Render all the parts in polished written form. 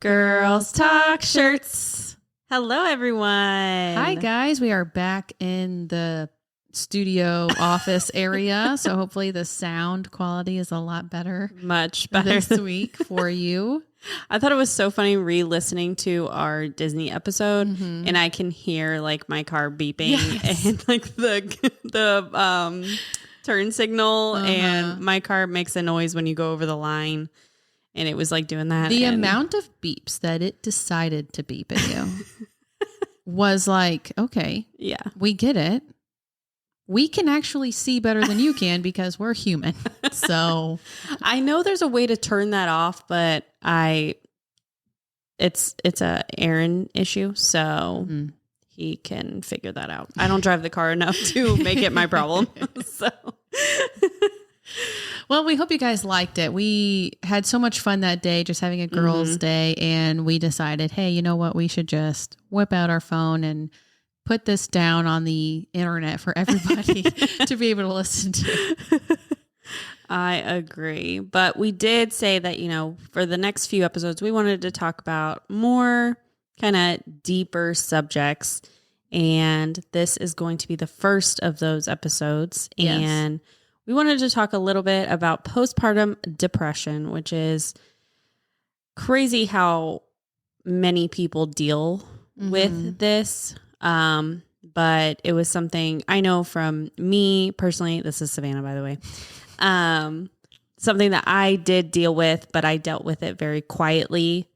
Girls Talk Shirts. Hello, everyone. Hi, guys. We are back in the studio office area. So hopefully the sound quality is a lot better. Much better this week for you. I thought it was so funny re-listening to our Disney episode, and I can hear like my car beeping and like the turn signal, and my car makes a noise when you go over the line, and it was like doing that. The amount of beeps that it decided to beep at you was like, okay, yeah, we get it. We can actually see better than you can because we're human. So I know there's a way to turn that off, but it's a Aaron issue, so he can figure that out. I don't drive the car enough to make it my problem. So well, we hope you guys liked it. We had so much fun that day, just having a girls' day, and we decided, hey, you know what? We should just whip out our phone and put this down on the internet for everybody to be able to listen to. I agree. But we did say that, you know, for the next few episodes, we wanted to talk about more kind of deeper subjects. And this is going to be the first of those episodes. Yes. And we wanted to talk a little bit about postpartum depression, which is crazy how many people deal with this. But it was something I know from me personally. This is Savannah, by the way. Something that I did deal with, but I dealt with it very quietly.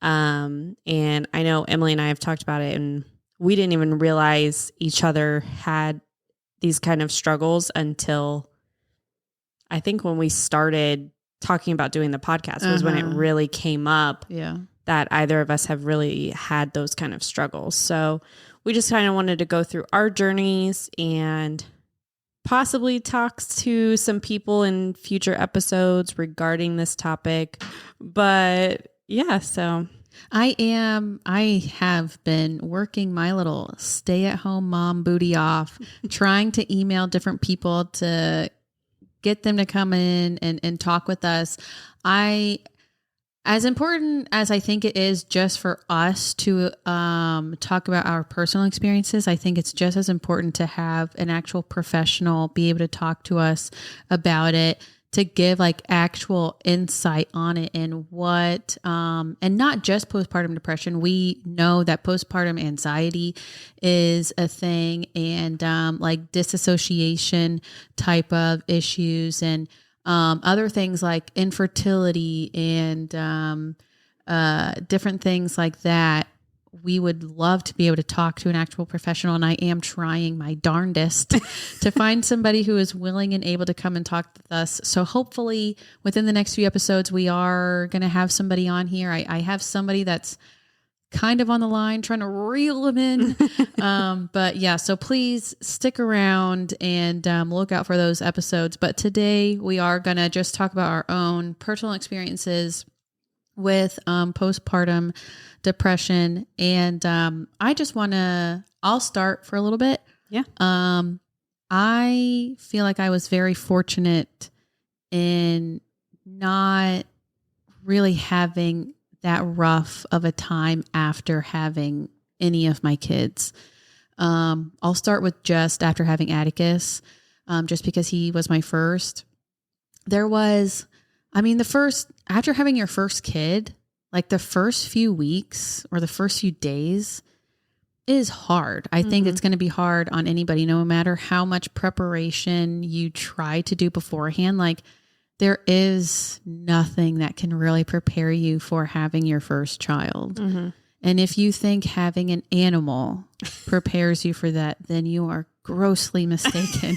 And I know Emily and I have talked about it, and we didn't even realize each other had these kind of struggles until I think when we started talking about doing the podcast was when it really came up. Yeah. That either of us have really had those kind of struggles. So we just kind of wanted to go through our journeys and possibly talk to some people in future episodes regarding this topic. But yeah, so I have been working my little stay-at-home mom booty off, trying to email different people to get them to come in and talk with us. As important as I think it is just for us to talk about our personal experiences, I think it's just as important to have an actual professional be able to talk to us about it, to give like actual insight on it and what, and not just postpartum depression. We know that postpartum anxiety is a thing, and like disassociation type of issues, and other things like infertility and different things like that. We would love to be able to talk to an actual professional, and I am trying my darndest to find somebody who is willing and able to come and talk with us. So hopefully within the next few episodes, we are going to have somebody on here. I have somebody that's kind of on the line trying to reel them in. But yeah, so please stick around and look out for those episodes. But today we are going to just talk about our own personal experiences with postpartum depression. And I just I'll start for a little bit. Yeah. I feel like I was very fortunate in not really having that rough of a time after having any of my kids. I'll start with just after having Atticus, just because he was my first. After having your first kid, like the first few weeks or the first few days is hard. I think it's going to be hard on anybody, no matter how much preparation you try to do beforehand. Like, there is nothing that can really prepare you for having your first child. And if you think having an animal prepares you for that, then you are grossly mistaken.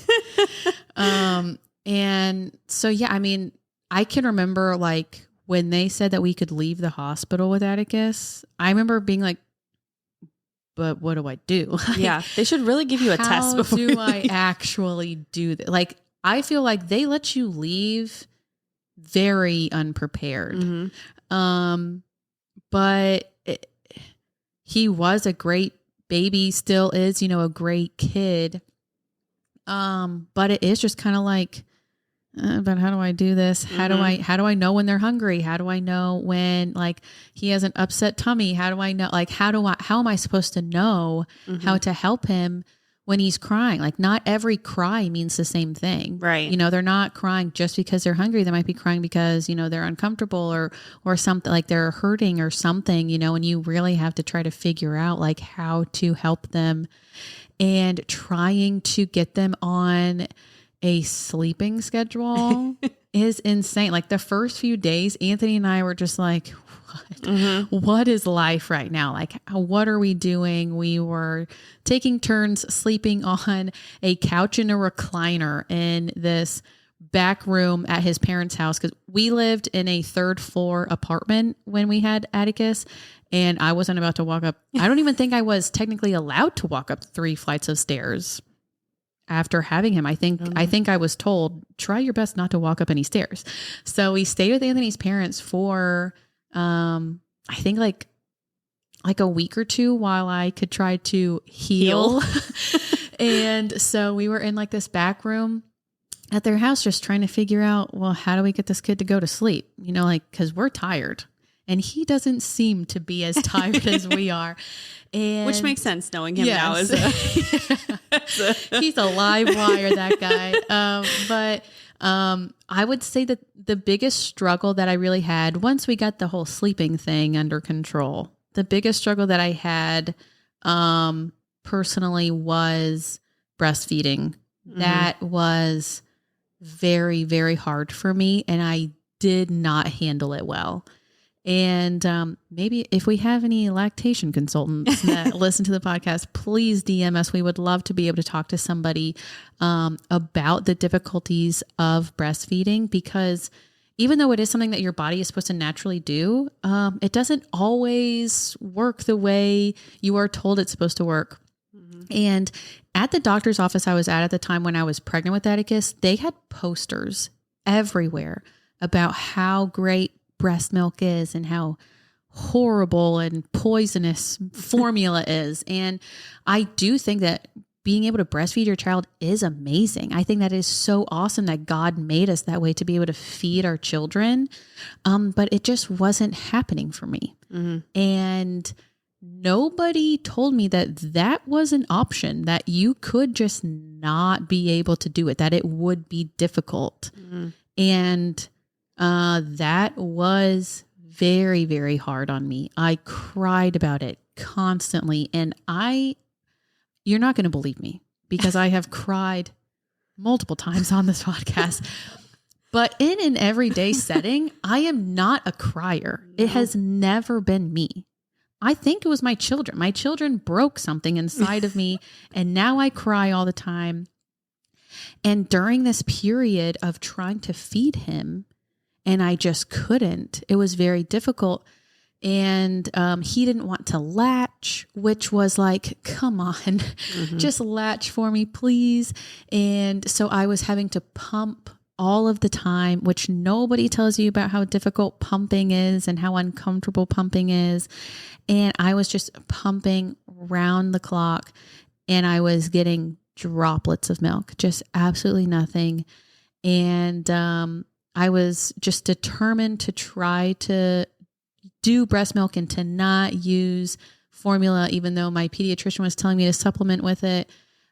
And so, yeah, I mean, I can remember like when they said that we could leave the hospital with Atticus, I remember being like, but what do I do? yeah, they should really give you a test before. How do I actually do that? Like, I feel like they let you leave very unprepared. But he was a great baby, still is, a great kid. But it is just kind of like, but how do I do this? How do I know when they're hungry? How do I know when like he has an upset tummy? How do I know, like, how am I supposed to know how to help him when he's crying? Like, not every cry means the same thing, Right. You know, they're not crying just because they're hungry. They might be crying because, you know, they're uncomfortable or something, like they're hurting or something, you know, and you really have to try to figure out like how to help them, and trying to get them on a sleeping schedule is insane. Like the first few days, Anthony and I were just like, what is life right now? Like, what are we doing? We were taking turns sleeping on a couch in a recliner in this back room at his parents' house, because we lived in a 3rd floor apartment when we had Atticus, and I wasn't about to walk up. I don't even think I was technically allowed to walk up 3 flights of stairs after having him. I think I was told, try your best not to walk up any stairs. So we stayed with Anthony's parents for I think like a week or 2 while I could try to heal. And so we were in like this back room at their house, just trying to figure out, well, how do we get this kid to go to sleep? You know, like, cause we're tired and he doesn't seem to be as tired as we are. And which makes sense knowing him now. He's a live wire, that guy. But I would say that the biggest struggle that I really had once we got the whole sleeping thing under control, the biggest struggle that I had personally was breastfeeding. That was very, very hard for me, and I did not handle it well. And maybe if we have any lactation consultants that listen to the podcast, please DM us. We would love to be able to talk to somebody about the difficulties of breastfeeding, because even though it is something that your body is supposed to naturally do, it doesn't always work the way you are told it's supposed to work. And at the doctor's office I was at the time when I was pregnant with Atticus, they had posters everywhere about how great breast milk is and how horrible and poisonous formula is. And I do think that being able to breastfeed your child is amazing. I think that is so awesome that God made us that way, to be able to feed our children. But it just wasn't happening for me. And nobody told me that that was an option, that you could just not be able to do it, that it would be difficult. And that was very, very hard on me. I cried about it constantly. And you're not going to believe me, because I have cried multiple times on this podcast, but in an everyday setting, I am not a crier. It has never been me. I think it was my children. My children broke something inside of me, and now I cry all the time. And during this period of trying to feed him, and I just couldn't, it was very difficult. And he didn't want to latch, which was like, come on, just latch for me, please. And so I was having to pump all of the time, which nobody tells you about how difficult pumping is and how uncomfortable pumping is. And I was just pumping round the clock, and I was getting droplets of milk, just absolutely nothing. And I was just determined to try to do breast milk and to not use formula, even though my pediatrician was telling me to supplement with it.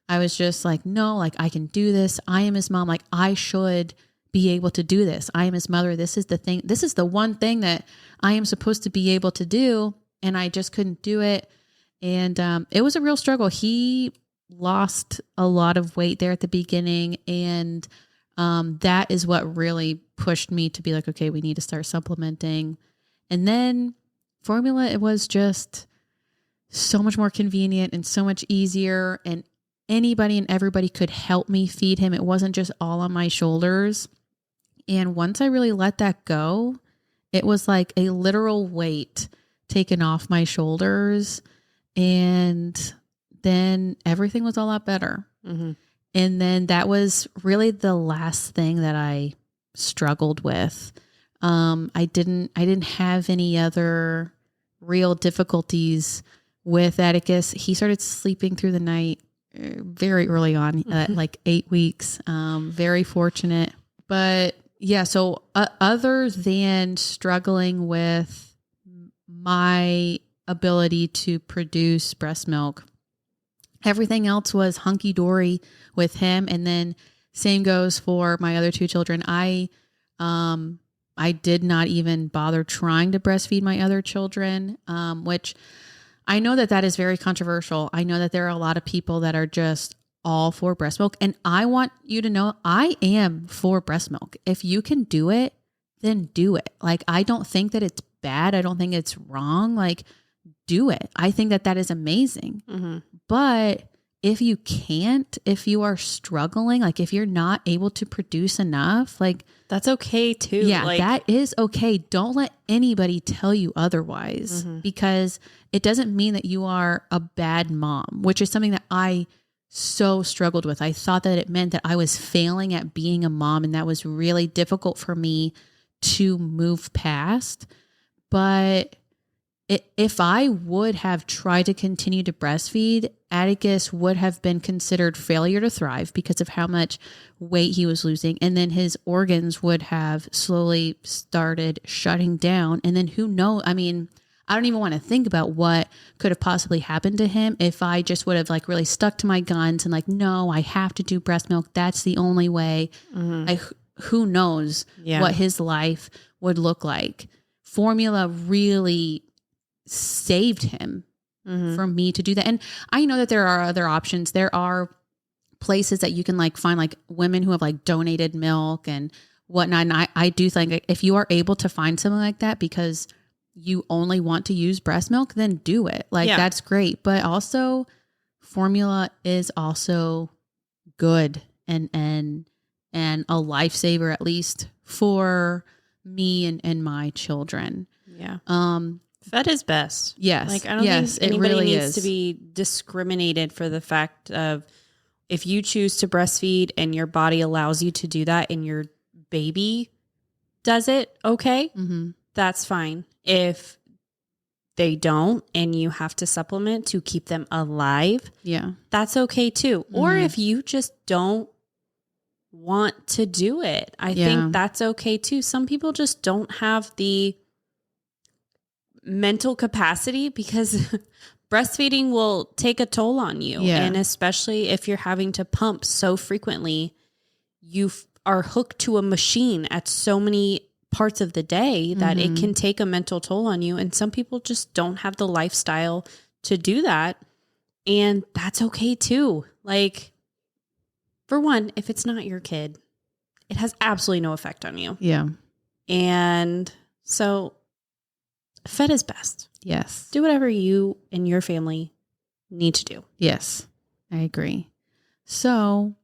I was just like, no, like, I can do this. I am his mom. Like, I should be able to do this. I am his mother. This is the thing. This is the one thing that I am supposed to be able to do. And I just couldn't do it. And it was a real struggle. He lost a lot of weight there at the beginning. And that is what really pushed me to be like, okay, we need to start supplementing. And then formula, it was just so much more convenient and so much easier. And anybody and everybody could help me feed him. It wasn't just all on my shoulders. And once I really let that go, it was like a literal weight taken off my shoulders. And then everything was a lot better. And then that was really the last thing that I struggled with. I didn't have any other real difficulties with Atticus. He started sleeping through the night very early on, at like 8 weeks. Very fortunate. But yeah, so other than struggling with my ability to produce breast milk, everything else was hunky dory with him. And then same goes for my other two children. I did not even bother trying to breastfeed my other children, which I know that is very controversial. I know that there are a lot of people that are just all for breast milk. And I want you to know I am for breast milk. If you can do it, then do it. Like, I don't think that it's bad. I don't think it's wrong. Like, do it. I think that is amazing. Mm-hmm. But if you can't, if you are struggling, like if you're not able to produce enough, like that's okay too. Yeah, like, that is okay. Don't let anybody tell you otherwise, because it doesn't mean that you are a bad mom, which is something that I so struggled with. I thought that it meant that I was failing at being a mom, and that was really difficult for me to move past. But if I would have tried to continue to breastfeed, Atticus would have been considered failure to thrive because of how much weight he was losing. And then his organs would have slowly started shutting down. And then who knows? I mean, I don't even want to think about what could have possibly happened to him if I just would have like really stuck to my guns and like, no, I have to do breast milk. That's the only way. Who knows what his life would look like. Formula really saved him from me to do that. And I know that there are other options. There are places that you can like find like women who have like donated milk and whatnot. And I do think like, if you are able to find something like that because you only want to use breast milk, then do it. Like that's great. But also formula is also good and a lifesaver, at least for me and my children. Yeah. Fed is best. Yes. Like, I don't think anybody really needs to be discriminated for the fact of if you choose to breastfeed and your body allows you to do that and your baby does it, okay, that's fine. If they don't and you have to supplement to keep them alive, that's okay too. Or if you just don't want to do it, I think that's okay too. Some people just don't have the mental capacity because breastfeeding will take a toll on you. And especially if you're having to pump so frequently, you are hooked to a machine at so many parts of the day that it can take a mental toll on you. And some people just don't have the lifestyle to do that. And that's okay too. Like, for one, if it's not your kid, it has absolutely no effect on you. Yeah. And so fed is best. Yes. Do whatever you and your family need to do. Yes, I agree. So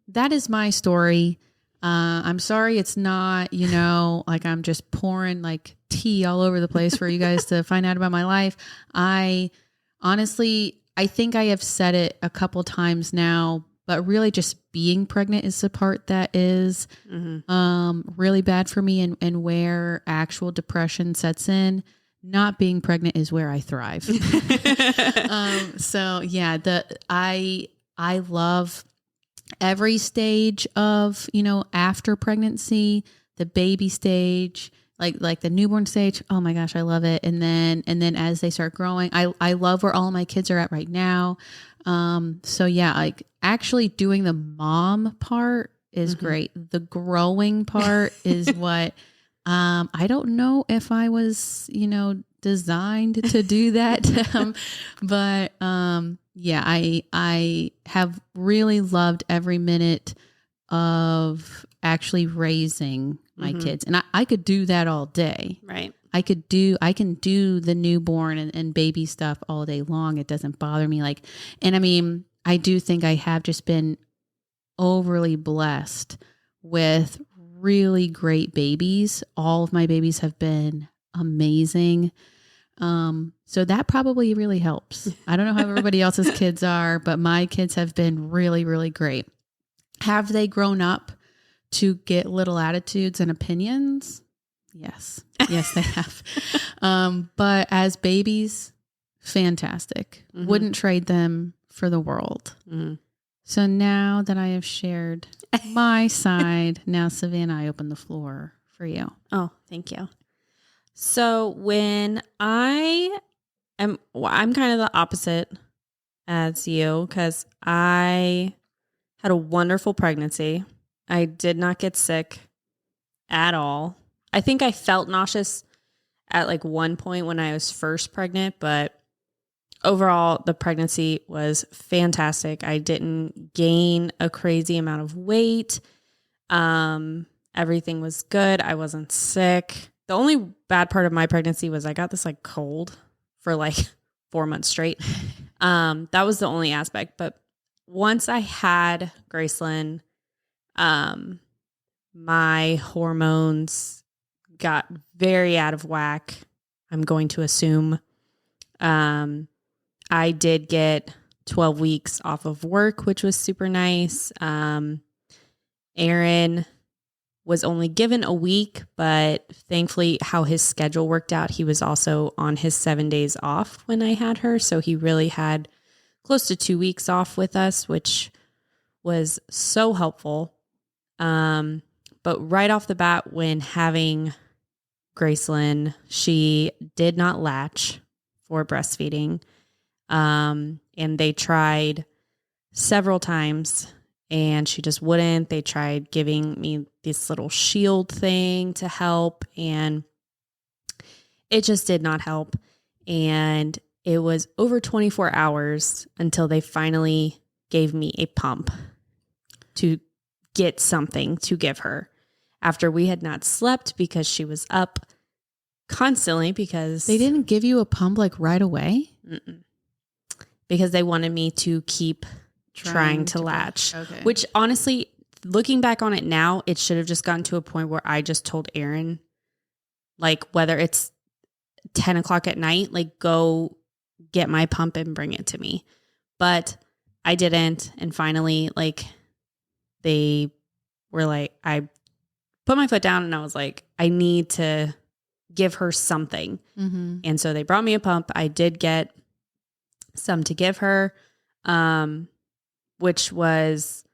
that is my story. I'm sorry it's not, like I'm just pouring like tea all over the place for you guys to find out about my life. I think I have said it a couple times now, but really just being pregnant is the part that is really bad for me and where actual depression sets in. Not being pregnant is where I thrive. So yeah, I love every stage of, after pregnancy, the baby stage, like the newborn stage. Oh my gosh, I love it. And then as they start growing, I love where all my kids are at right now. So yeah, like actually doing the mom part is great. The growing part is what, I don't know if I was, designed to do that. But, yeah, I have really loved every minute of actually raising my kids. And I could do that all day. Right. I can do the newborn and baby stuff all day long. It doesn't bother me. And I mean, I do think I have just been overly blessed with really great babies. All of my babies have been amazing. So that probably really helps. I don't know how everybody else's kids are, but my kids have been really, really great. Have they grown up to get little attitudes and opinions? Yes. Yes, they have. But as babies, fantastic. Wouldn't trade them for the world. So now that I have shared my side, now Savannah, I open the floor for you. Oh, thank you. So when I'm kind of the opposite as you, because I had a wonderful pregnancy. I did not get sick at all. I think I felt nauseous at like one point when I was first pregnant, but overall the pregnancy was fantastic. I didn't gain a crazy amount of weight. Everything was good. I wasn't sick. The only bad part of my pregnancy was I got this like cold for like 4 months straight. That was the only aspect. But once I had Gracelyn, my hormones got very out of whack, I'm going to assume. I did get 12 weeks off of work, which was super nice. Aaron was only given a week, but thankfully how his schedule worked out, he was also on his 7 days off when I had her. So he really had close to 2 weeks off with us, which was so helpful. But right off the bat, when having Gracelyn, she did not latch for breastfeeding. And they tried several times and she just wouldn't. They tried giving me this little shield thing to help and it just did not help. And it was over 24 hours until they finally gave me a pump to get something to give her after we had not slept because she was up constantly because They didn't give you a pump like right away? Because they wanted me to keep trying to latch, okay. Which honestly, looking back on it now, it should have just gotten to a point where I just told Aaron, like whether it's 10 o'clock at night, like go get my pump and bring it to me. But I didn't. And finally, like they were like, I put my foot down and I was like, I need to give her something. And so they brought me a pump. I did get some to give her, which was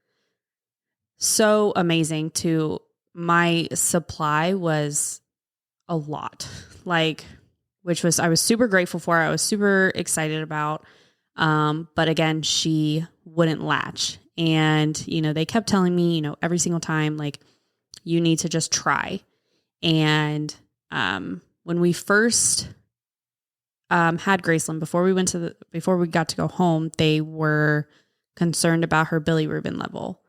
so amazing too. My supply was a lot, like, which was, I was super grateful for. I was super excited about. But again, she wouldn't latch. And, you know, they kept telling me, you know, every single time, like, you need to just try. And, when we first, had Gracelyn, before we got to go home, they were concerned about her bilirubin level.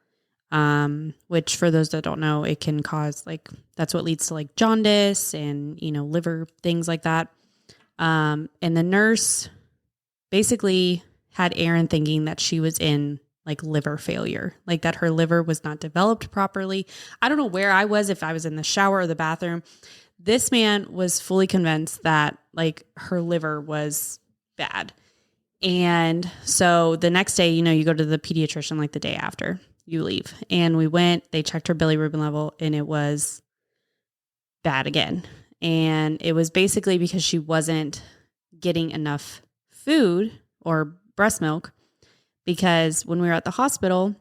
Which for those that don't know, it can cause like, that's what leads to like jaundice and, you know, liver things like that. And the nurse basically had Erin thinking that she was in like liver failure, like that her liver was not developed properly. I don't know where I was, if I was in the shower or the bathroom. This man was fully convinced that like her liver was bad. And so the next day, you know, you go to the pediatrician like the day after you leave. And we went, they checked her bilirubin level and it was bad again. And it was basically because she wasn't getting enough food or breast milk, because when we were at the hospital,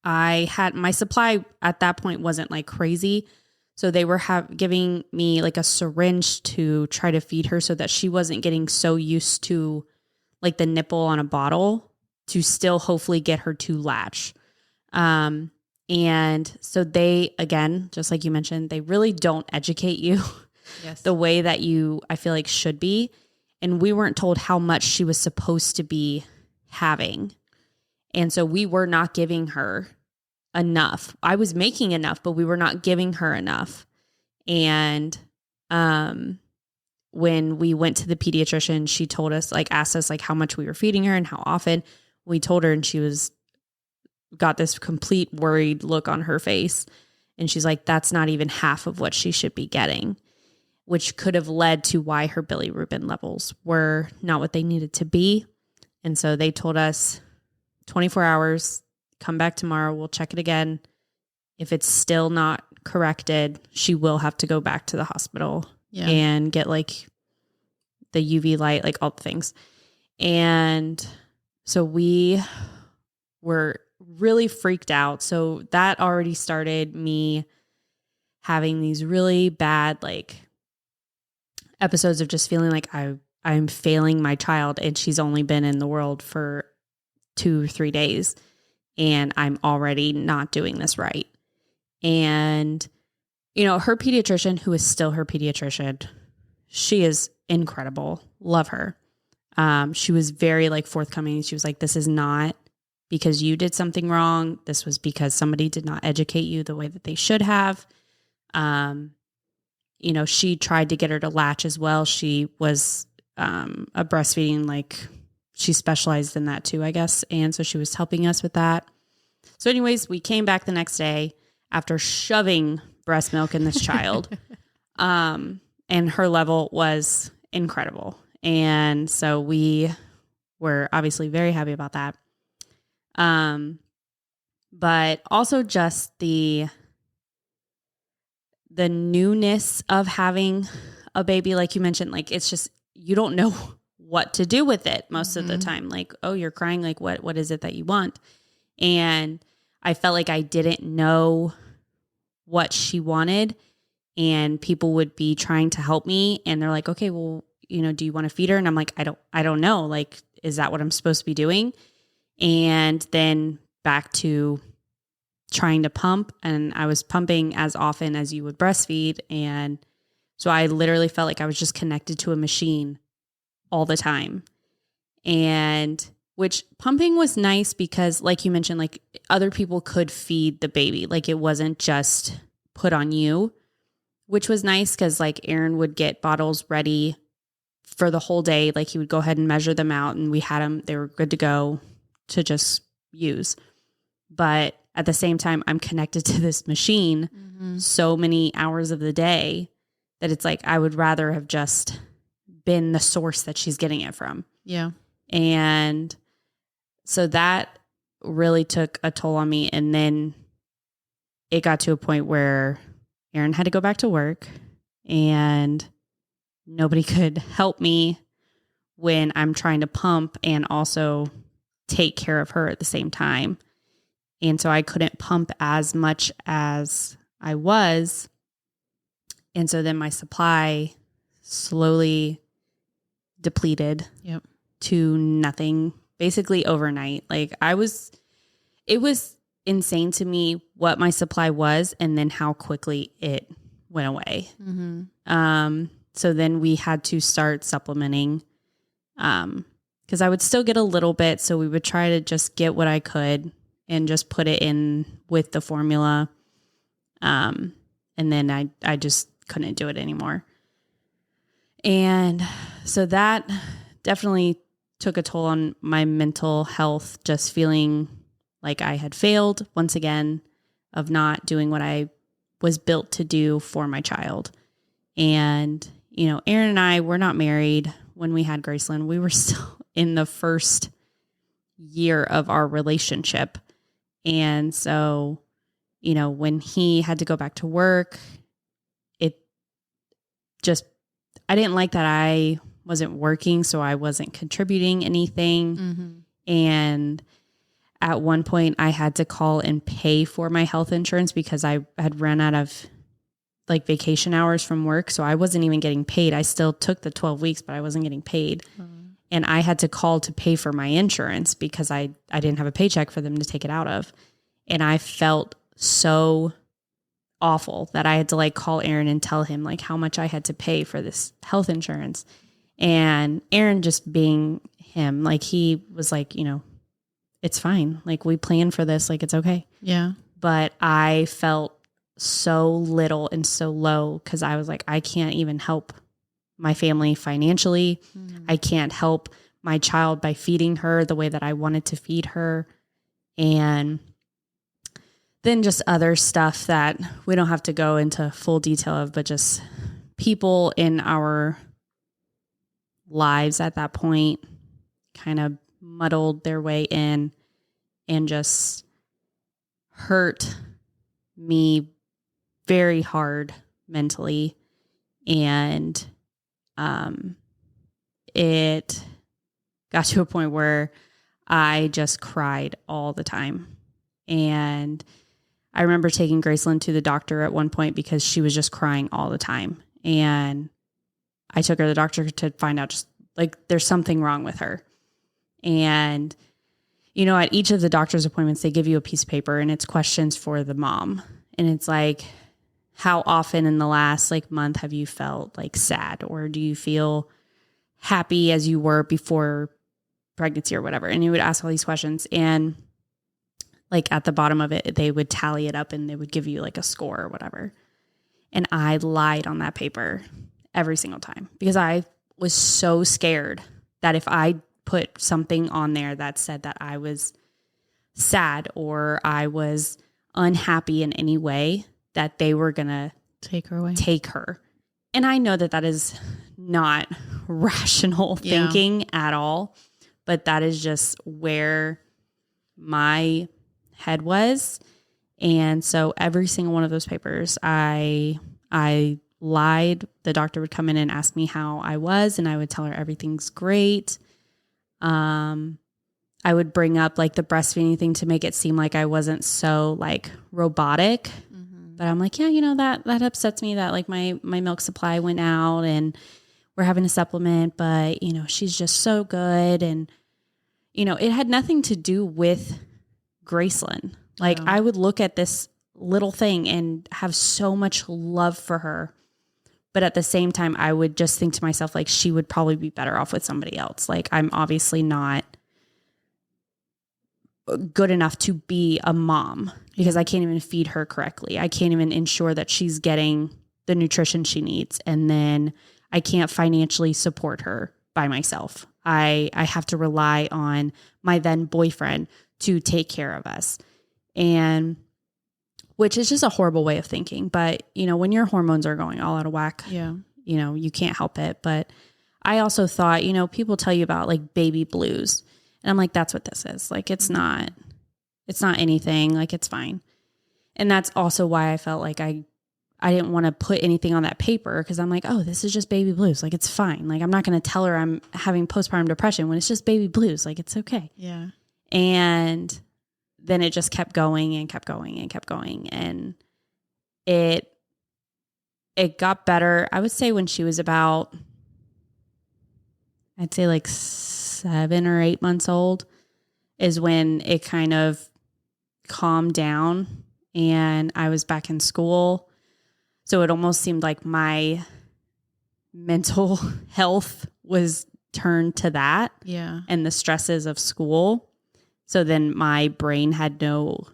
I had my supply at that point wasn't like crazy. So they were giving me like a syringe to try to feed her so that she wasn't getting so used to like the nipple on a bottle to still hopefully get her to latch. And so they, again, just like you mentioned, they really don't educate you the way that you, I feel like, should be. And we weren't told how much she was supposed to be having. And so we were not giving her enough. I was making enough, but we were not giving her enough. And when we went to the pediatrician, she told us, like, asked us like how much we were feeding her and how often. We told her and she got this complete worried look on her face. And she's like, that's not even half of what she should be getting, which could have led to why her bilirubin levels were not what they needed to be. And so they told us 24 hours, come back tomorrow, we'll check it again. If it's still not corrected, she will have to go back to the hospital and get like the UV light, like all the things. And so we were really freaked out. So that already started me having these really bad like episodes of just feeling like I'm failing my child, and she's only been in the world for 2 or 3 days and I'm already not doing this right. And, you know, her pediatrician, who is still her pediatrician, she is incredible. Love her. She was very like forthcoming. She was like, this is not because you did something wrong. This was because somebody did not educate you the way that they should have. You know, she tried to get her to latch as well. She was a breastfeeding, like she specialized in that too, I guess. And so she was helping us with that. So anyways, we came back the next day after shoving breast milk in this child. And her level was incredible. And so we were obviously very happy about that. But also just the newness of having a baby, like you mentioned, like it's just, you don't know what to do with it most of the time. Like, oh, you're crying. Like, what is it that you want? And I felt like I didn't know what she wanted, and people would be trying to help me, and they're like, okay, well, you know, do you want to feed her? And I'm like, I don't know. Like, is that what I'm supposed to be doing? And then back to trying to pump, and I was pumping as often as you would breastfeed. And so I literally felt like I was just connected to a machine all the time. And which pumping was nice because, like you mentioned, like other people could feed the baby. Like it wasn't just put on you, which was nice because like Aaron would get bottles ready for the whole day. Like he would go ahead and measure them out, and we had them, they were good to go to just use. But at the same time, I'm connected to this machine so many hours of the day that it's like I would rather have just been the source that she's getting it from. Yeah. And so that really took a toll on me. And then it got to a point where Aaron had to go back to work, and nobody could help me when I'm trying to pump and also take care of her at the same time. And so I couldn't pump as much as I was. And so then my supply slowly depleted to nothing, basically overnight. Like it was insane to me what my supply was and then how quickly it went away. So then we had to start supplementing because I would still get a little bit. So we would try to just get what I could and just put it in with the formula. And then I just couldn't do it anymore. And so that definitely took a toll on my mental health, just feeling like I had failed once again of not doing what I was built to do for my child. And, you know, Aaron and I were not married when we had Graceland. We were still in the first year of our relationship. And so, you know, when he had to go back to work, it just, I didn't like that I wasn't working, so I wasn't contributing anything. And at one point I had to call and pay for my health insurance because I had run out of like vacation hours from work. So I wasn't even getting paid. I still took the 12 weeks, but I wasn't getting paid. And I had to call to pay for my insurance because I didn't have a paycheck for them to take it out of. And I felt so awful that I had to like call Aaron and tell him like how much I had to pay for this health insurance. And Aaron, just being him, like he was like, you know, it's fine. Like we planned for this, like it's okay. Yeah. But I felt so little and so low because I was like, I can't even help my family financially. I can't help my child by feeding her the way that I wanted to feed her. And then just other stuff that we don't have to go into full detail of, but just people in our lives at that point kind of muddled their way in and just hurt me very hard mentally. And it got to a point where I just cried all the time. And I remember taking Graceland to the doctor at one point because she was just crying all the time. And I took her to the doctor to find out just like there's something wrong with her. And, you know, at each of the doctor's appointments, they give you a piece of paper and it's questions for the mom. And it's like, how often in the last like month have you felt like sad, or do you feel happy as you were before pregnancy or whatever? And you would ask all these questions, and like at the bottom of it, they would tally it up and they would give you like a score or whatever. And I lied on that paper every single time because I was so scared that if I put something on there that said that I was sad or I was unhappy in any way, that they were going to take her away. And I know that that is not rational thinking at all, but that is just where my head was. And so every single one of those papers, I lied. The doctor would come in and ask me how I was, and I would tell her everything's great. I would bring up like the breastfeeding thing to make it seem like I wasn't so like robotic. But I'm like, yeah, you know, that upsets me that like my milk supply went out and we're having a supplement, but you know, she's just so good. And, you know, it had nothing to do with Graceland. Like I would look at this little thing and have so much love for her. But at the same time, I would just think to myself, like, she would probably be better off with somebody else. Like, I'm obviously not good enough to be a mom because I can't even feed her correctly. I can't even ensure that she's getting the nutrition she needs. And then I can't financially support her by myself. I have to rely on my then boyfriend to take care of us. And which is just a horrible way of thinking. But, you know, when your hormones are going all out of whack, you know, you can't help it. But I also thought, you know, people tell you about like baby blues. And I'm like, that's what this is. Like, it's not anything. Like, it's fine. And that's also why I felt like I didn't want to put anything on that paper because I'm like, oh, this is just baby blues. Like, it's fine. Like, I'm not going to tell her I'm having postpartum depression when it's just baby blues. Like, it's okay. Yeah. And then it just kept going and kept going and kept going. And it got better. I would say when she was about, I'd say like 7 or 8 months old is when it kind of calmed down and I was back in school. So it almost seemed like my mental health was turned to that. Yeah. And the stresses of school. So then my brain had no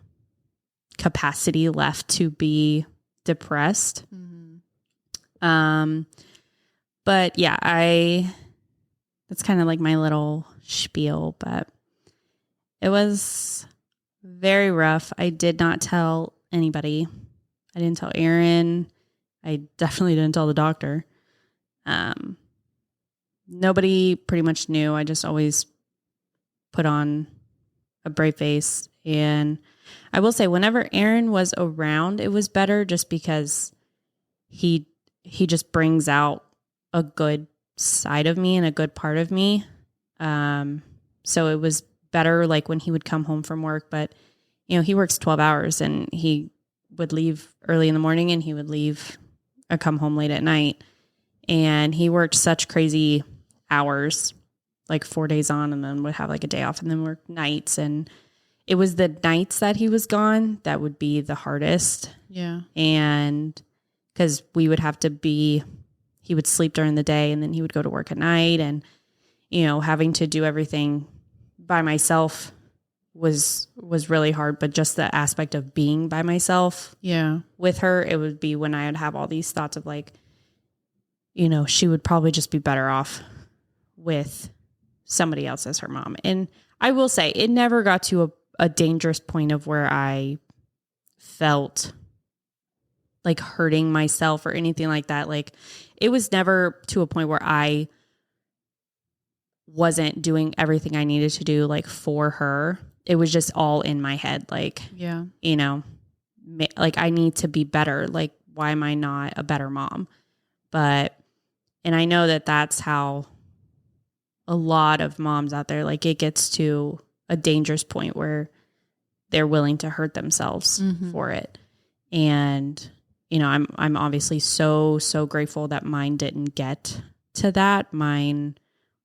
capacity left to be depressed. But yeah, that's kind of like my little spiel, but it was very rough. I did not tell anybody. I didn't tell Aaron. I definitely didn't tell the doctor. Nobody pretty much knew. I just always put on a brave face. And I will say whenever Aaron was around, it was better just because he just brings out a good side of me and a good part of me. So it was better like when he would come home from work, but you know, he works 12 hours and he would leave early in the morning and he would leave or come home late at night. And he worked such crazy hours, like 4 days on, and then would have like a day off and then work nights. And it was the nights that he was gone that would be the hardest. Yeah. And because we would have to he would sleep during the day and then he would go to work at night. And, you know, having to do everything by myself was really hard. But just the aspect of being by myself with her, it would be when I would have all these thoughts of like, you know, she would probably just be better off with somebody else as her mom. And I will say it never got to a dangerous point of where I felt like hurting myself or anything like that. Like it was never to a point where I wasn't doing everything I needed to do like for her. It was just all in my head. Like, you know, like I need to be better. Like, why am I not a better mom? And I know that that's how a lot of moms out there, like it gets to a dangerous point where they're willing to hurt themselves for it. And, you know, I'm obviously so grateful that mine didn't get to that. Mine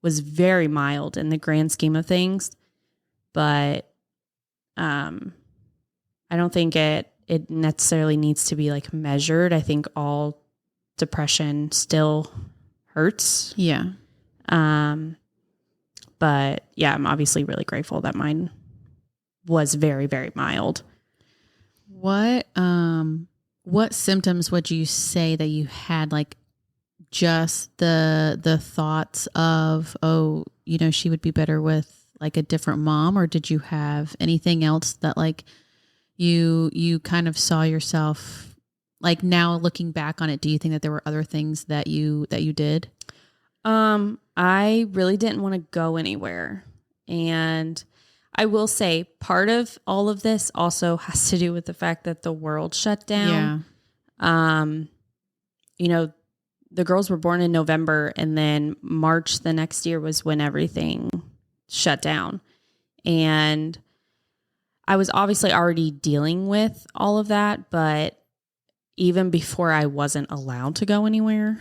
was very mild in the grand scheme of things, but I don't think it necessarily needs to be like measured. I think all depression still hurts. Yeah. But yeah, I'm obviously really grateful that mine was very, very mild. What symptoms would you say that you had, like just the thoughts of, oh, you know, she would be better with like a different mom, or did you have anything else that like you kind of saw yourself, like now looking back on it, do you think that there were other things that you did? I really didn't want to go anywhere. And I will say part of all of this also has to do with the fact that the world shut down. Yeah. You know, the girls were born in November, and then March the next year was when everything shut down. And I was obviously already dealing with all of that, but even before I wasn't allowed to go anywhere,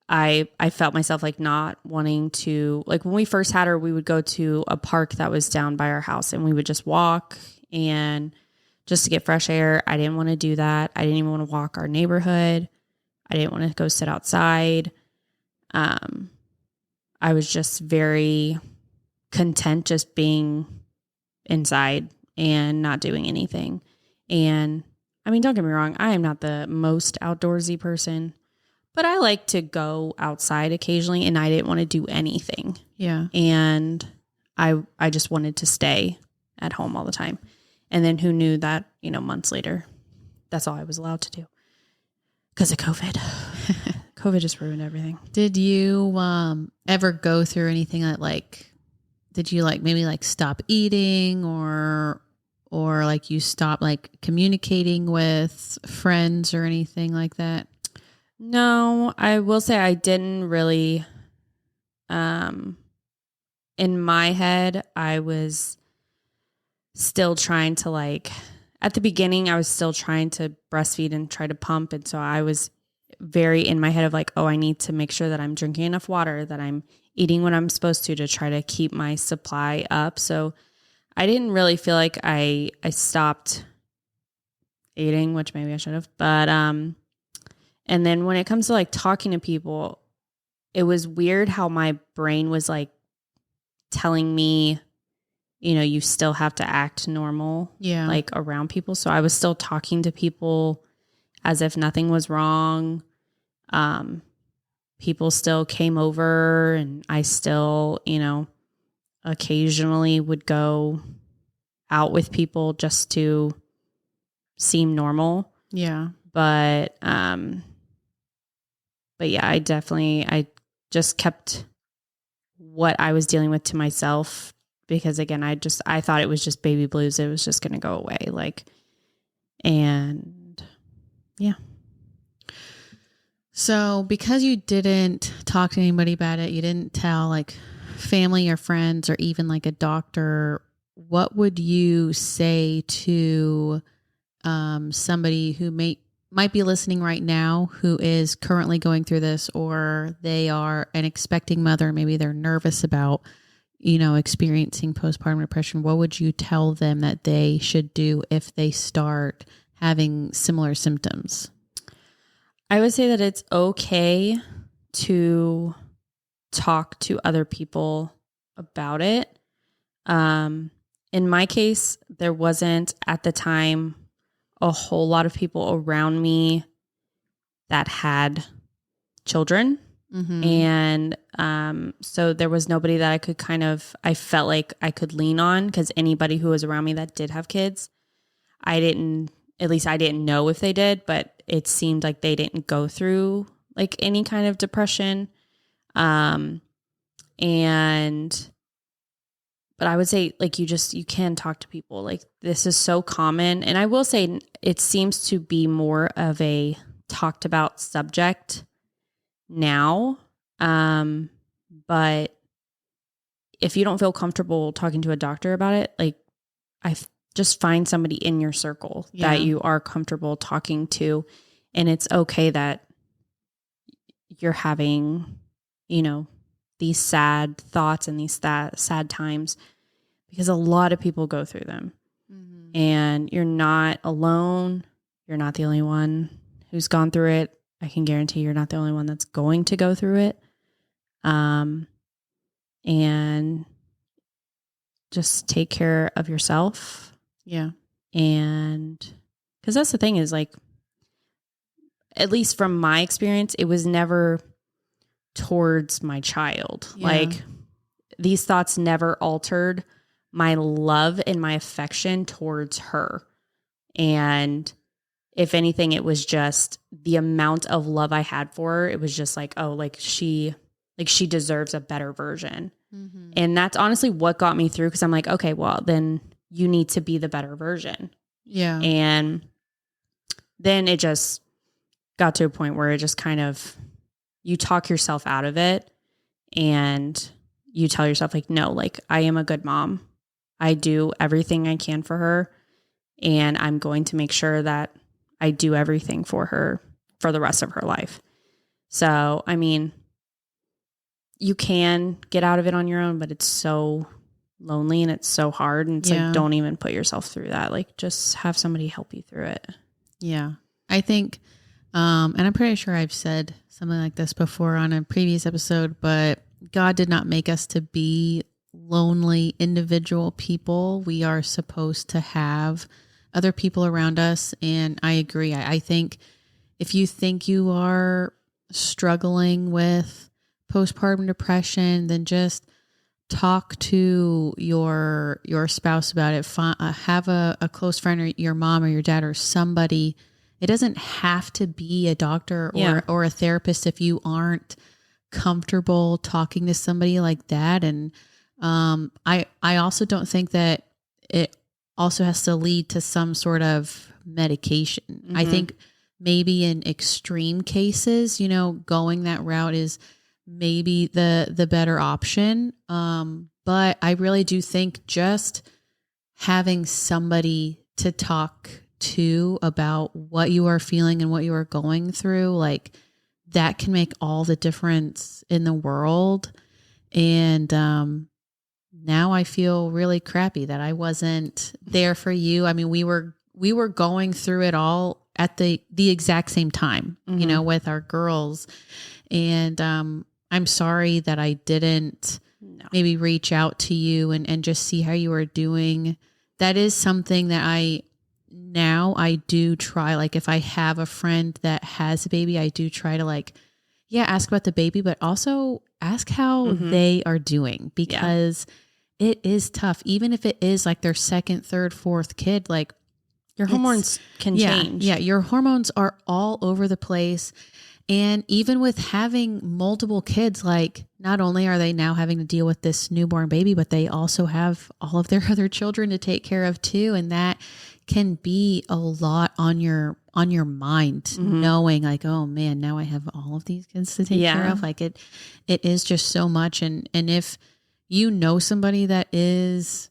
I felt myself like not wanting to, like when we first had her, we would go to a park that was down by our house and we would just walk and just to get fresh air. I didn't want to do that. I didn't even want to walk our neighborhood. I didn't want to go sit outside. I was just very content just being inside and not doing anything. And I mean, don't get me wrong, I am not the most outdoorsy person, but I like to go outside occasionally, and I didn't want to do anything. Yeah. And I just wanted to stay at home all the time. And then who knew that, you know, months later, that's all I was allowed to do because of COVID. COVID just ruined everything. Did you ever go through anything that like, did you like maybe like stop eating or like you stop like communicating with friends or anything like that? No, I will say I didn't really, in my head, I was still trying to like, at the beginning, I was still trying to breastfeed and try to pump. And so I was very in my head of like, oh, I need to make sure that I'm drinking enough water, that I'm eating what I'm supposed to try to keep my supply up. So I didn't really feel like I stopped eating, which maybe I should have. But, and then when it comes to like talking to people, it was weird how my brain was like telling me, you know, you still have to act normal, like around people. So I was still talking to people as if nothing was wrong. People still came over, and I still, you know, occasionally would go out with people just to seem normal. Yeah. But yeah, I just kept what I was dealing with to myself, because again, I thought it was just baby blues. It was just going to go away. Like, and yeah. So because you didn't talk to anybody about it, you didn't tell like family or friends or even like a doctor, what would you say to somebody who might be listening right now who is currently going through this, or they are an expecting mother, maybe they're nervous about, you know, experiencing postpartum depression? What would you tell them that they should do if they start having similar symptoms? I would say that it's okay to talk to other people about it. In my case, there wasn't at the time a whole lot of people around me that had children. And so there was nobody that I could I felt like I could lean on, because anybody who was around me that did have kids, I didn't know if they did, but it seemed like they didn't go through like any kind of depression. But I would say like you can talk to people. Like this is so common. And I will say it seems to be more of a talked about subject now. But if you don't feel comfortable talking to a doctor about it, like just find somebody in your circle that you are comfortable talking to. And it's okay that you're having, you know, these sad thoughts and these sad times, because a lot of people go through them. Mm-hmm. And you're not alone. You're not the only one who's gone through it. I can guarantee you're not the only one that's going to go through it. And just take care of yourself. Yeah. And because that's the thing is, like, at least from my experience, it was never towards my child. Yeah. Like, these thoughts never altered my love and my affection towards her. And if anything, it was just the amount of love I had for her. It was just like, oh, she deserves a better version. Mm-hmm. And that's honestly what got me through. 'Cause I'm like, okay, well, then you need to be the better version. Yeah. And then it just got to a point where it just kind of, you talk yourself out of it and you tell yourself, like, no, like, I am a good mom. I do everything I can for her, and I'm going to make sure that I do everything for her for the rest of her life. So, I mean, you can get out of it on your own, but it's so lonely and it's so hard. And it's like, don't even put yourself through that. Like, just have somebody help you through it. Yeah. I think, and I'm pretty sure I've said something like this before on a previous episode, but God did not make us to be lonely individual people. We are supposed to have other people around us. And I agree. I think if you think you are struggling with postpartum depression, then just talk to your spouse about it. Have a close friend, or your mom or your dad or somebody. It doesn't have to be a doctor or a therapist if you aren't comfortable talking to somebody like that. And I also don't think that it also has to lead to some sort of medication. Mm-hmm. I think maybe in extreme cases, going that route is maybe the better option. But I really do think just having somebody to talk to about what you are feeling and what you are going through, like, that can make all the difference in the world. And now I feel really crappy that I wasn't there for you. I mean, we were going through it all at the exact same time, with our girls. And I'm sorry that I didn't maybe reach out to you and just see how you were doing. That is something that I do try. Like, if I have a friend that has a baby, I do try to ask about the baby, but also ask how they are doing, because it is tough. Even if it is like their second, third, fourth kid, like, your hormones can change. Yeah. Your hormones are all over the place. And even with having multiple kids, like, not only are they now having to deal with this newborn baby, but they also have all of their other children to take care of too. And that can be a lot on your mind, knowing like, oh man, now I have all of these kids to take care of. Like, it is just so much. And if you know somebody that is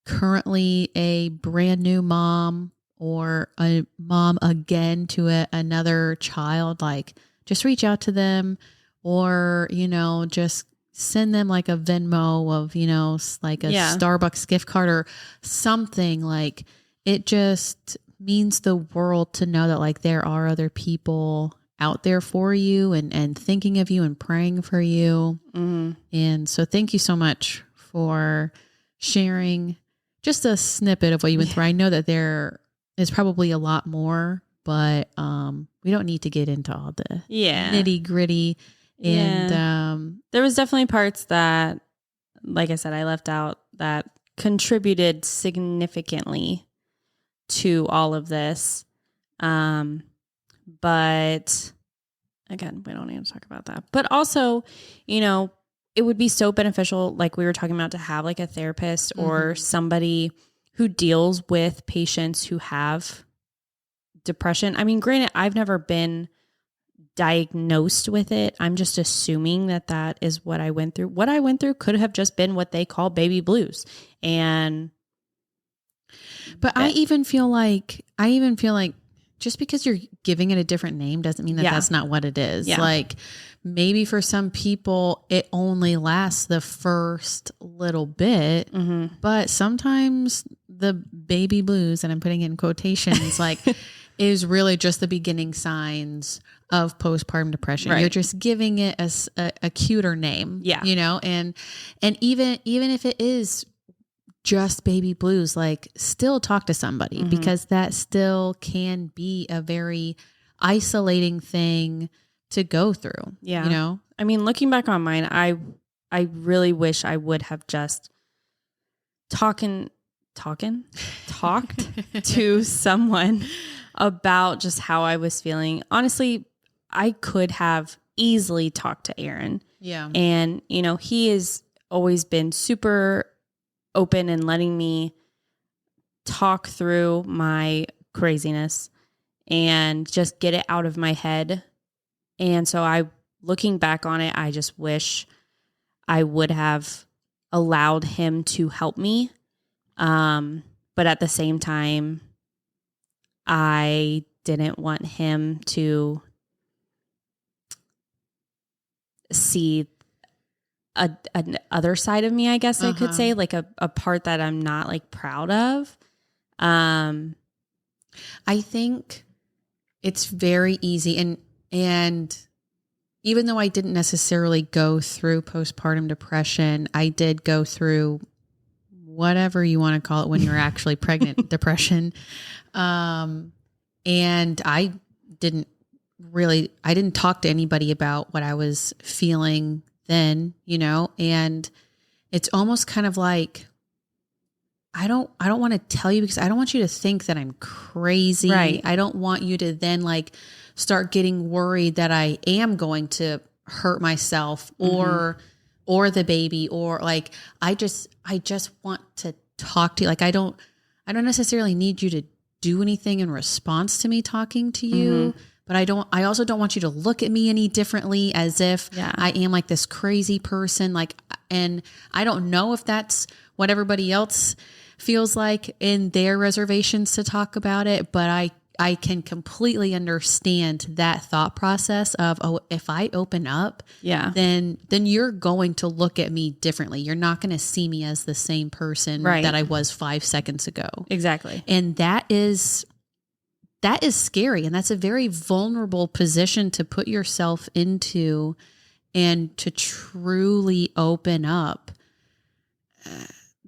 currently a brand new mom or a mom again to another child, like, just reach out to them, or, just send them like a Venmo of, like a Starbucks gift card or something. Like, it just means the world to know that, like, there are other people out there for you and thinking of you and praying for you. Mm-hmm. And so thank you so much for sharing just a snippet of what you went through. I know that there is probably a lot more, but we don't need to get into all the nitty gritty. And there was definitely parts that, like I said, I left out that contributed significantly to all of this. But again, we don't need to talk about that. But also, it would be so beneficial, like we were talking about, to have like a therapist or somebody who deals with patients who have depression. I mean, granted, I've never been diagnosed with it, I'm just assuming that that is what I went through. What I went through could have just been what they call baby blues. But I even feel like just because you're giving it a different name doesn't mean that that's not what it is. Yeah. Like maybe for some people it only lasts the first little bit, but sometimes the baby blues, and I'm putting in quotations, like is really just the beginning signs of postpartum depression. Right. You're just giving it a cuter name, you know, and even if it is just baby blues, like still talk to somebody, because that still can be a very isolating thing to go through. Yeah. You know, I mean, looking back on mine, I really wish I would have just talked to someone about just how I was feeling. Honestly, I could have easily talked to Aaron. Yeah. And, you know, he has always been super open and letting me talk through my craziness and just get it out of my head. And so looking back on it, I just wish I would have allowed him to help me. But at the same time, I didn't want him to see an other side of me, I guess I could say, like a part that I'm not like proud of. I think it's very easy. And even though I didn't necessarily go through postpartum depression, I did go through whatever you want to call it when you're actually pregnant, depression. And I didn't talk to anybody about what I was feeling then, you know, and it's almost kind of like, I don't want to tell you because I don't want you to think that I'm crazy. Right. I don't want you to then like start getting worried that I am going to hurt myself or the baby, or like, I just want to talk to you. Like, I don't necessarily need you to do anything in response to me talking to you. But I also don't want you to look at me any differently as if I am like this crazy person. Like, and I don't know if that's what everybody else feels like in their reservations to talk about it, but I can completely understand that thought process of, oh, if I open up, then you're going to look at me differently. You're not going to see me as the same person that I was 5 seconds ago. Exactly. And that is scary. And that's a very vulnerable position to put yourself into, and to truly open up.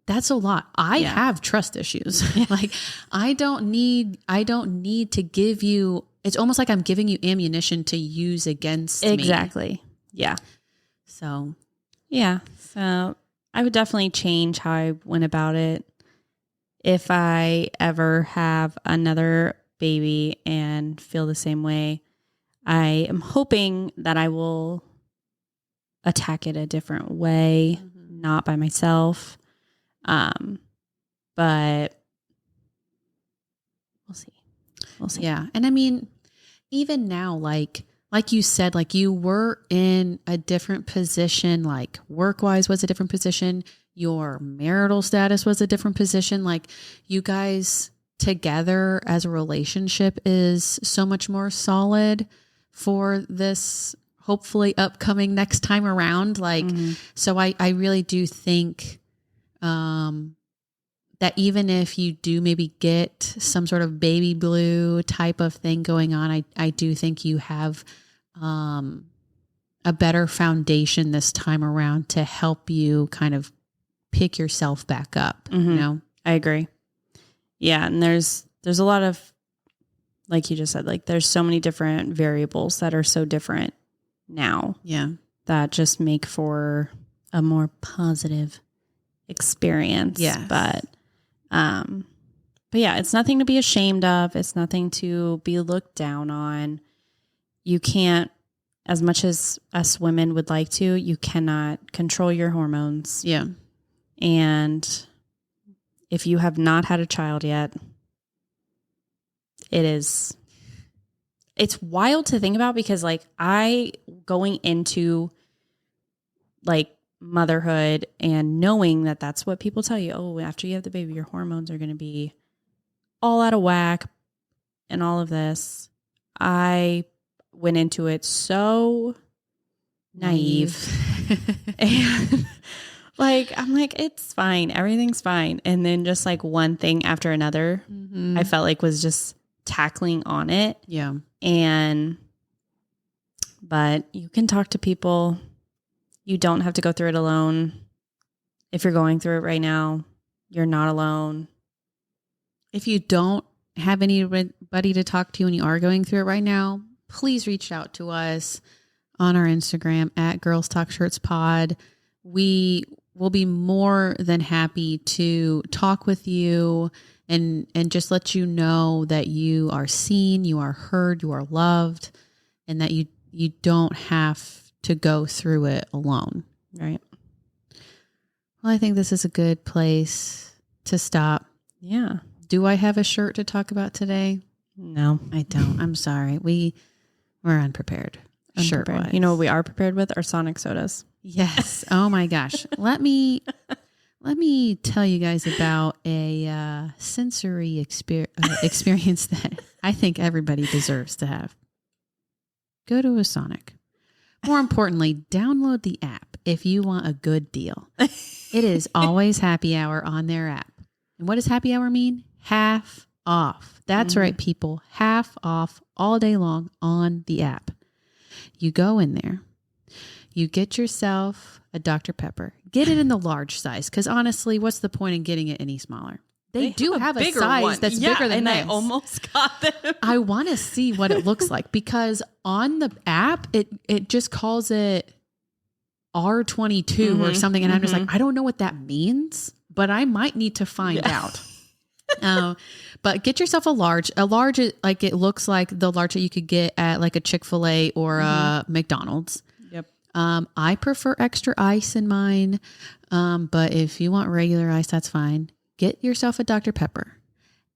That's a lot. I have trust issues. Like I don't need to give you, it's almost like I'm giving you ammunition to use against me. Exactly. Yeah. So, yeah. So I would definitely change how I went about it. If I ever have another baby and feel the same way, I am hoping that I will attack it a different way, not by myself. But we'll see. Yeah. And I mean, even now, like you said, like you were in a different position, like work-wise was a different position. Your marital status was a different position. Like you guys together as a relationship is so much more solid for this hopefully upcoming next time around. Like, so I really do think, that even if you do maybe get some sort of baby blue type of thing going on, I do think you have, a better foundation this time around to help you kind of pick yourself back up. You know? I agree. Yeah. And there's a lot of, like you just said, like there's so many different variables that are so different now. Yeah. That just make for a more positive experience. Yeah. But yeah, it's nothing to be ashamed of. It's nothing to be looked down on. You can't, as much as us women would like to, you cannot control your hormones. Yeah. And if you have not had a child yet, it's it's wild to think about because like going into like motherhood and knowing that that's what people tell you. Oh, after you have the baby, your hormones are going to be all out of whack and all of this. I went into it so naive. And like, I'm like, it's fine. Everything's fine. And then just like one thing after another, I felt like was just tackling on it. Yeah. But you can talk to people. You don't have to go through it alone. If you're going through it right now, you're not alone. If you don't have anybody to talk to and you are going through it right now, please reach out to us on our Instagram at Girls Talk Shirts Pod. We will be more than happy to talk with you and just let you know that you are seen, you are heard, you are loved, and that you don't have to go through it alone. Right. Well, I think this is a good place to stop. Yeah. Do I have a shirt to talk about today? No, I don't. I'm sorry. We're unprepared. Shirt-wise. You know what we are prepared with? Our Sonic sodas. Yes. Oh my gosh. Let me tell you guys about a sensory experience that I think everybody deserves to have. Go to a Sonic. More importantly, download the app if you want a good deal. It is always happy hour on their app. And what does happy hour mean? Half off. That's right, people. Half off all day long on the app. You go in there. You get yourself a Dr. Pepper. Get it in the large size because honestly, what's the point in getting it any smaller? They do have a size one that's bigger than this. I almost got them. I want to see what it looks like because on the app, it just calls it R22 or something. And I'm just like, I don't know what that means, but I might need to find out. But get yourself a large, like it looks like the large that you could get at like a Chick-fil-A or a McDonald's. Yep. I prefer extra ice in mine. But if you want regular ice, that's fine. Get yourself a Dr. Pepper.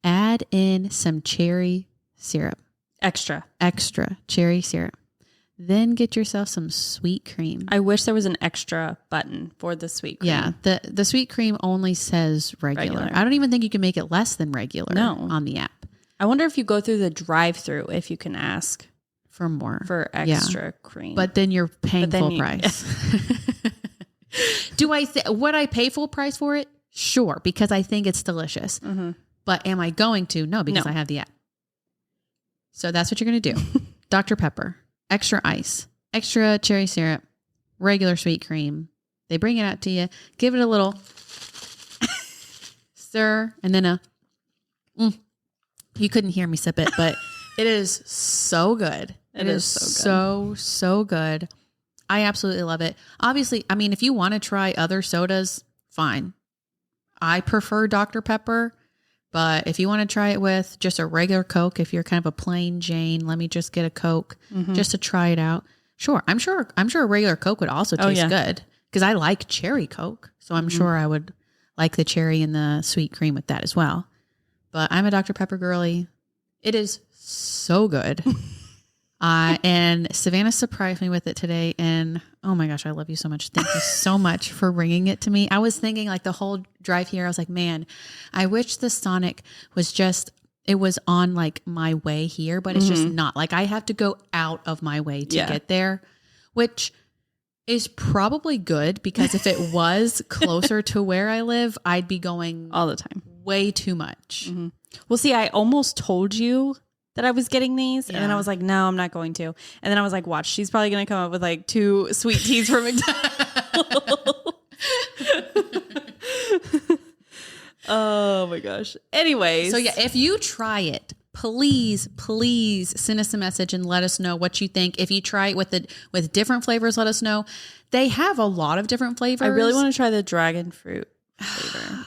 Add in some cherry syrup. Extra Cherry syrup. Then get yourself some sweet cream. I wish there was an extra button for the sweet cream. Yeah, the sweet cream only says regular. I don't even think you can make it less than regular on the app. I wonder if you go through the drive-through if you can ask for more. For extra cream. But then you're paying full price. Would I pay full price for it? Sure, because I think it's delicious. But am I going to? No, because I have the app. So that's what you're going to do. Dr. Pepper, extra ice, extra cherry syrup, regular sweet cream. They bring it out to you. Give it a little stir and then you couldn't hear me sip it, but it is so good. It is so good. I absolutely love it. Obviously, I mean, if you want to try other sodas, fine. I prefer Dr. Pepper, but if you want to try it with just a regular Coke, if you're kind of a plain Jane, let me just get a Coke just to try it out. Sure. I'm sure a regular Coke would also taste good because I like cherry Coke. So I'm sure I would like the cherry and the sweet cream with that as well. But I'm a Dr. Pepper girly. It is so good. And Savannah surprised me with it today. And oh my gosh, I love you so much. Thank you so much for bringing it to me. I was thinking like the whole drive here, I was like, man, I wish the Sonic was it was on like my way here, but it's just not. Like I have to go out of my way to get there, which is probably good because if it was closer to where I live, I'd be going all the time. Way too much. Well, see, I almost told you that I was getting these. And then I was like, no, I'm not going to. And then I was like, watch, she's probably going to come up with like 2 sweet teas from McDonald's. Oh my gosh. Anyways. So yeah, if you try it, please send us a message and let us know what you think. If you try it with different flavors, let us know. They have a lot of different flavors. I really want to try the dragon fruit flavor.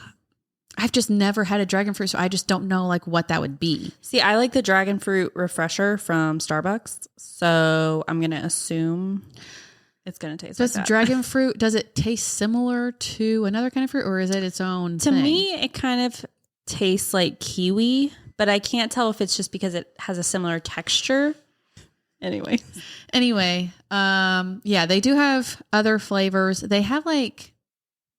I've just never had a dragon fruit, so I just don't know like what that would be. See, I like the dragon fruit refresher from Starbucks, so I'm going to assume it's going to taste like that. Does dragon fruit, does it taste similar to another kind of fruit, or is it its own thing? To me, it kind of tastes like kiwi, but I can't tell if it's just because it has a similar texture Anyway, yeah, they do have other flavors. They have like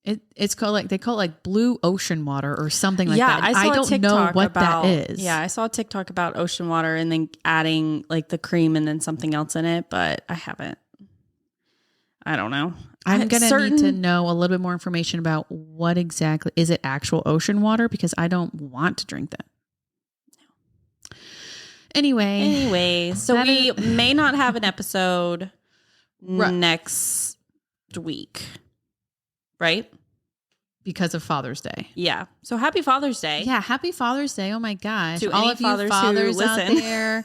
it's called like, they call it like blue ocean water or something like that. I don't know what that is. Yeah, I saw a TikTok about ocean water and then adding like the cream and then something else in it, but I haven't. I don't know. I'm going to need to know a little bit more information about what exactly is it actual ocean water, because I don't want to drink that. Anyway, so we may not have an episode next week, right? Because of Father's Day. Yeah. So happy Father's Day. Yeah. Happy Father's Day. Oh my gosh. To all any of you fathers out there.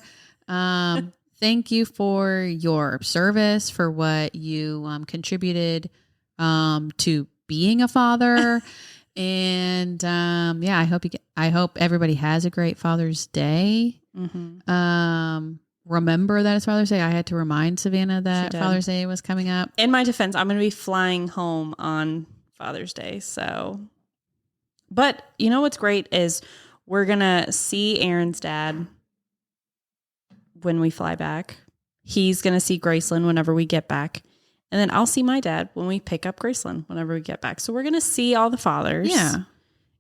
Thank you for your service, for what you contributed to being a father. And yeah, I hope everybody has a great Father's Day. Mm-hmm. Remember that it's Father's Day. I had to remind Savannah that Father's Day was coming up. In my defense, I'm going to be flying home on Father's Day. So, but you know what's great is we're going to see Aaron's dad when we fly back. He's going to see Graceland whenever we get back. And then I'll see my dad when we pick up Graceland whenever we get back. So we're going to see all the fathers. Yeah.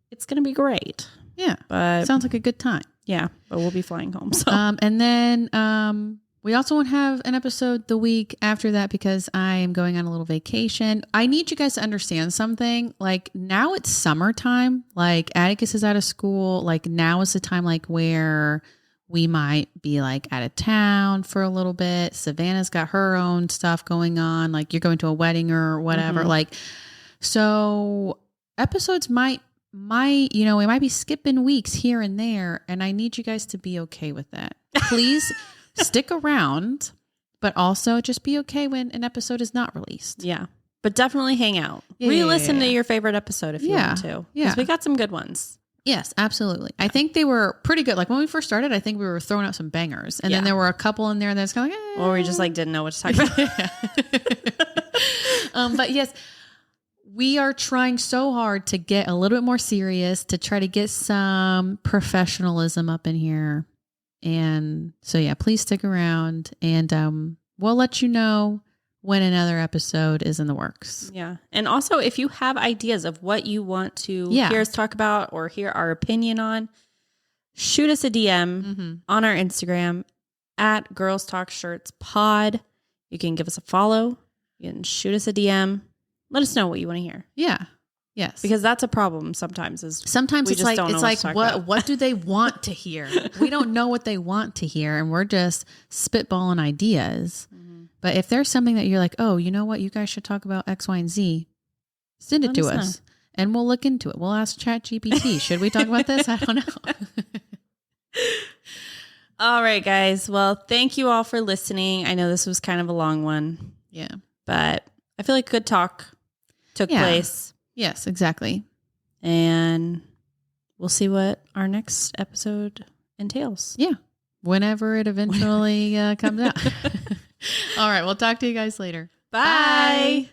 It's going to be great. Yeah. But sounds like a good time. Yeah. But we'll be flying home. So. And then we also won't have an episode the week after that because I am going on a little vacation. I need you guys to understand something. Like now it's summertime. Like Atticus is out of school. Like now is the time like where we might be like out of town for a little bit. Savannah's got her own stuff going on. Like you're going to a wedding or whatever. Mm-hmm. Like, so episodes might, you know, we might be skipping weeks here and there. And I need you guys to be okay with that. Please stick around, but also just be okay when an episode is not released. Yeah. But definitely hang out. Re-listen to your favorite episode if you want to. Yeah. Because we got some good ones. Yes, absolutely. I think they were pretty good. Like when we first started, I think we were throwing out some bangers. And then there were a couple in there that's kind of like, or we just like didn't know what to talk about. But yes, we are trying so hard to get a little bit more serious, to try to get some professionalism up in here. And so, yeah, please stick around and we'll let you know when another episode is in the works. Yeah. And also, if you have ideas of what you want to hear us talk about or hear our opinion on, shoot us a DM on our Instagram at Girls Talk Shirts Pod. You can give us a follow. You can shoot us a DM. Let us know what you want to hear. Yeah. Yes. Because that's a problem sometimes. Sometimes it's like what do they want to hear? We don't know what they want to hear, and we're just spitballing ideas. Mm-hmm. But if there's something that you're like, oh, you know what, you guys should talk about X, Y, and Z, send it to us and we'll look into it. We'll ask ChatGPT, should we talk about this? I don't know. All right, guys. Well, thank you all for listening. I know this was kind of a long one. Yeah. But I feel like good talk took place. Yes, exactly. And we'll see what our next episode entails. Yeah. Whenever it eventually comes out. All right. We'll talk to you guys later. Bye.